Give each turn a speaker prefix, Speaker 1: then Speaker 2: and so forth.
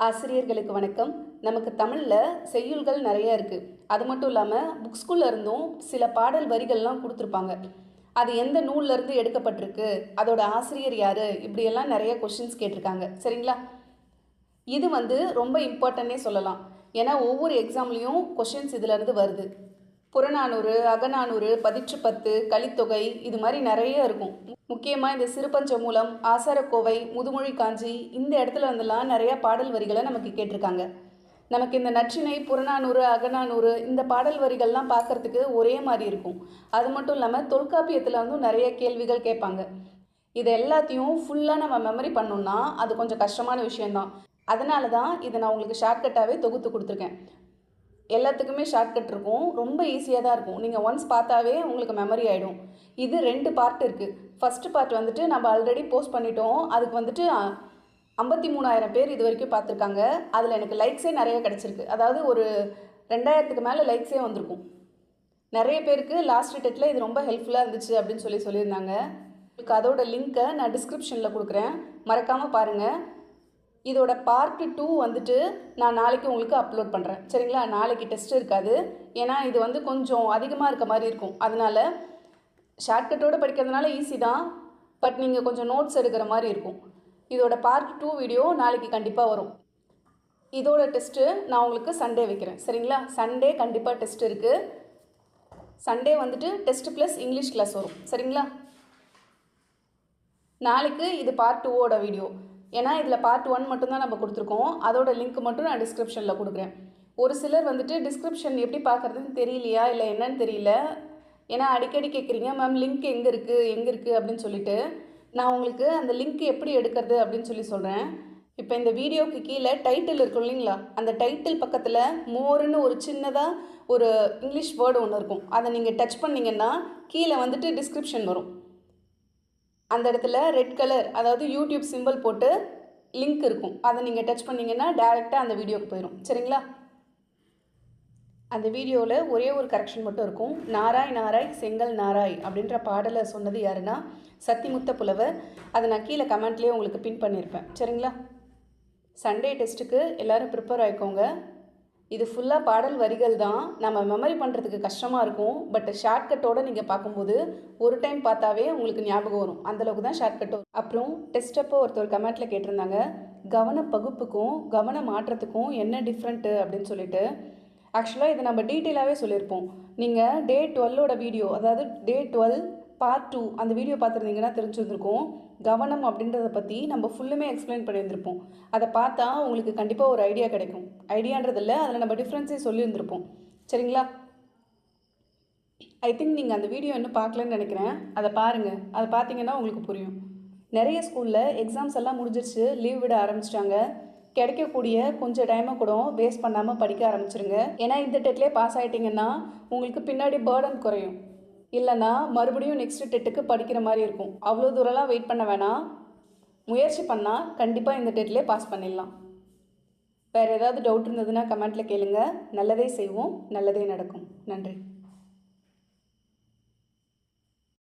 Speaker 1: ஆசிரியர்களுக்கு வணக்கம். நமக்கு தமிழில் செய்யுள்கள் நிறைய இருக்குது. அது மட்டும் இல்லாமல் புக்ஸ்குள்ளே இருந்தும் சில பாடல் வரிகள்லாம் கொடுத்துருப்பாங்க. அது எந்த நூல்லேருந்து எடுக்கப்பட்டிருக்கு, அதோட ஆசிரியர் யார், இப்படியெல்லாம் நிறைய கொஷின்ஸ் கேட்டிருக்காங்க. சரிங்களா? இது ரொம்ப இம்பார்ட்டன்னே சொல்லலாம். ஏன்னா ஒவ்வொரு எக்ஸாம்லேயும் கொஷின்ஸ் இதிலேருந்து வருது. புறநானூறு, அகநானூறு, பதிற்றுப்பத்து, கலித்தொகை, இது மாதிரி நிறைய இருக்கும். முக்கியமாக இந்த சிறுபஞ்ச மூலம், ஆசாரக்கோவை, முதுமொழி காஞ்சி, இந்த இடத்துல இருந்தெல்லாம் நிறையா பாடல் வரிகளை நமக்கு கேட்டிருக்காங்க. நமக்கு இந்த நற்றிணை, புறநானூறு, அகநானூறு, இந்த பாடல் வரிகள்லாம் பார்க்குறதுக்கு ஒரே மாதிரி இருக்கும். அது மட்டும் இல்லாமல் தொல்காப்பியத்தில் நிறைய கேள்விகள் கேட்பாங்க. இது எல்லாத்தையும் ஃபுல்லாக நம்ம மெமரி பண்ணோம்னா அது கொஞ்சம் கஷ்டமான விஷயந்தான். அதனால தான் இதை நான் உங்களுக்கு ஷார்ட்கட்டாகவே தொகுத்து கொடுத்துருக்கேன். எல்லாத்துக்குமே ஷார்ட்கட் இருக்கும், ரொம்ப ஈஸியாக தான் இருக்கும். நீங்கள் ஒன்ஸ் பார்த்தாவே உங்களுக்கு மெமரி ஆகிடும். இது 2 பார்ட் இருக்குது. ஃபஸ்ட்டு பார்ட் நம்ம ஆல்ரெடி போஸ்ட் பண்ணிட்டோம். அதுக்கு 53,000 பேர் இது வரைக்கும் பார்த்துருக்காங்க. அதில் எனக்கு லைக்ஸே நிறைய கிடச்சிருக்கு. அதாவது ஒரு 2000க்கு மேலே லைக்ஸே வந்திருக்கும். நிறைய பேருக்கு லாஸ்ட் டெட்டில் இது ரொம்ப ஹெல்ப்ஃபுல்லாக இருந்துச்சு அப்படின்னு சொல்லியிருந்தாங்க. உங்களுக்கு அதோட லிங்க்கை நான் டிஸ்கிரிப்ஷனில் கொடுக்குறேன், மறக்காமல் பாருங்கள். இதோட பார்ட் 2 நான் நாளைக்கு உங்களுக்கு அப்லோட் பண்ணுறேன். சரிங்களா? நாளைக்கு டெஸ்ட் இருக்காது. ஏன்னா இது கொஞ்சம் அதிகமாக இருக்க மாதிரி இருக்கும். அதனால் ஷார்ட்கட்டோடு படிக்கிறதுனால ஈஸி தான், பட் நீங்கள் கொஞ்சம் நோட்ஸ் எடுக்கிற மாதிரி இருக்கும். இதோட பார்ட் 2 வீடியோ நாளைக்கு கண்டிப்பாக வரும். இதோட டெஸ்ட்டு நான் உங்களுக்கு சண்டே வைக்கிறேன். சரிங்களா? சண்டே கண்டிப்பாக டெஸ்ட் இருக்குது. Sunday test plus English class வரும். சரிங்களா? நாளைக்கு இது பார்ட் 2ஓட வீடியோ. ஏன்னா இதில் பார்ட் 1 மட்டும்தான் நம்ம கொடுத்துருக்கோம். அதோட லிங்க் மட்டும் நான் டிஸ்கிரிப்ஷனில் கொடுக்குறேன். ஒரு சிலர் டிஸ்கிரிப்ஷன் எப்படி பார்க்குறதுன்னு தெரியலையா, இல்லை என்னன்னு தெரியல. ஏன்னா அடிக்கடி கேட்குறீங்க, மேம் லிங்க் எங்கே இருக்குது அப்படின்னு சொல்லிட்டு. நான் உங்களுக்கு அந்த லிங்க் எப்படி எடுக்கிறது அப்படின்னு சொல்கிறேன். இப்போ இந்த வீடியோவுக்கு கீழே டைட்டில் இருக்கும் இல்லைங்களா, அந்த டைட்டில் பக்கத்தில் மோர்னு ஒரு சின்னதாக ஒரு இங்கிலீஷ் வேர்டு ஒன்று இருக்கும். அதை நீங்கள் டச் பண்ணிங்கன்னா கீழே டிஸ்கிரிப்ஷன் வரும். அந்த இடத்துல ரெட் கலர், அதாவது யூடியூப் சிம்பிள் போட்டு லிங்க் இருக்கும். அதை நீங்கள் டச் பண்ணிங்கன்னா டேரெக்டாக அந்த வீடியோவுக்கு போயிடும். சரிங்களா? அந்த வீடியோவில் ஒரே ஒரு கரெக்ஷன் மட்டும் இருக்கும். நாராய் நாராய் செங்கல் நாராய் அப்படின்ற பாடலை சொன்னது யாருன்னா சத்திமுத்த புலவர். அதை நான் கீழே கமெண்ட்லேயே உங்களுக்கு பின் பண்ணியிருப்பேன். சரிங்களா? சண்டே டெஸ்ட்டுக்கு எல்லோரும் ப்ரிப்பேர் ஆகிக்கோங்க. இது ஃபுல்லாக பாடல் வரிகள் தான். நம்ம மெமரி பண்ணுறதுக்கு கஷ்டமாக இருக்கும். பட் ஷார்ட்கட்டோடு நீங்கள் பார்க்கும்போது ஒரு டைம் பார்த்தாவே உங்களுக்கு ஞாபகம் வரும். அந்தளவுக்கு தான் ஷார்ட்கட் வரும். அப்புறம் டெஸ்ட் அப்போ ஒருத்தர் கமெண்ட்டில் கேட்டிருந்தாங்க, கவன பகுப்புக்கும் கவன மாற்றத்துக்கும் என்ன டிஃப்ரெண்ட்டு அப்படின்னு சொல்லிட்டு. ஆக்சுவலாக இதை நம்ம டீட்டெயிலாகவே சொல்லியிருப்போம். நீங்கள் டே 12ஓட வீடியோ, அதாவது டே 12 பார்ட் 2 அந்த வீடியோ பார்த்துருந்தீங்கன்னா தெரிஞ்சுருந்துருக்கும். கவனம் அப்படின்றத பற்றி நம்ம ஃபுல்லுமே எக்ஸ்பிளைன் பண்ணியிருந்திருப்போம். அதை பார்த்தா உங்களுக்கு கண்டிப்பாக ஒரு ஐடியா கிடைக்கும். ஐடியான்றதில்ல, அதில் நம்ம டிஃப்ரென்ஸே சொல்லியிருந்திருப்போம். சரிங்களா? ஐ திங்க் நீங்கள் அந்த வீடியோ இன்னும் பார்க்கலன்னு நினைக்கிறேன். அதை பாருங்கள். அதை பார்த்தீங்கன்னா உங்களுக்கு புரியும். நிறைய ஸ்கூலில் எக்ஸாம்ஸ் எல்லாம் முடிஞ்சிருச்சு, லீவ் விட ஆரம்பிச்சிட்டாங்க. கிடைக்கக்கூடிய கொஞ்சம் டைமை கூட வேஸ்ட் பண்ணாமல் படிக்க ஆரம்பிச்சிருங்க. ஏன்னா இந்த டெட்லேயே பாஸ் ஆகிட்டிங்கன்னா உங்களுக்கு பின்னாடி பேர்டன் குறையும். இல்லைன்னா மறுபடியும் நெக்ஸ்ட் டெட்டுக்கு படிக்கிற மாதிரி இருக்கும். அவ்வளோ தூரம்லாம் வெயிட் பண்ண வேணாம். முயற்சி பண்ணால் கண்டிப்பாக இந்த டெட்லேயே பாஸ் பண்ணிடலாம். வேறு ஏதாவது டவுட் இருந்ததுன்னா கமெண்ட்டில் கேளுங்கள். நல்லதே செய்வோம், நல்லதே நடக்கும். நன்றி.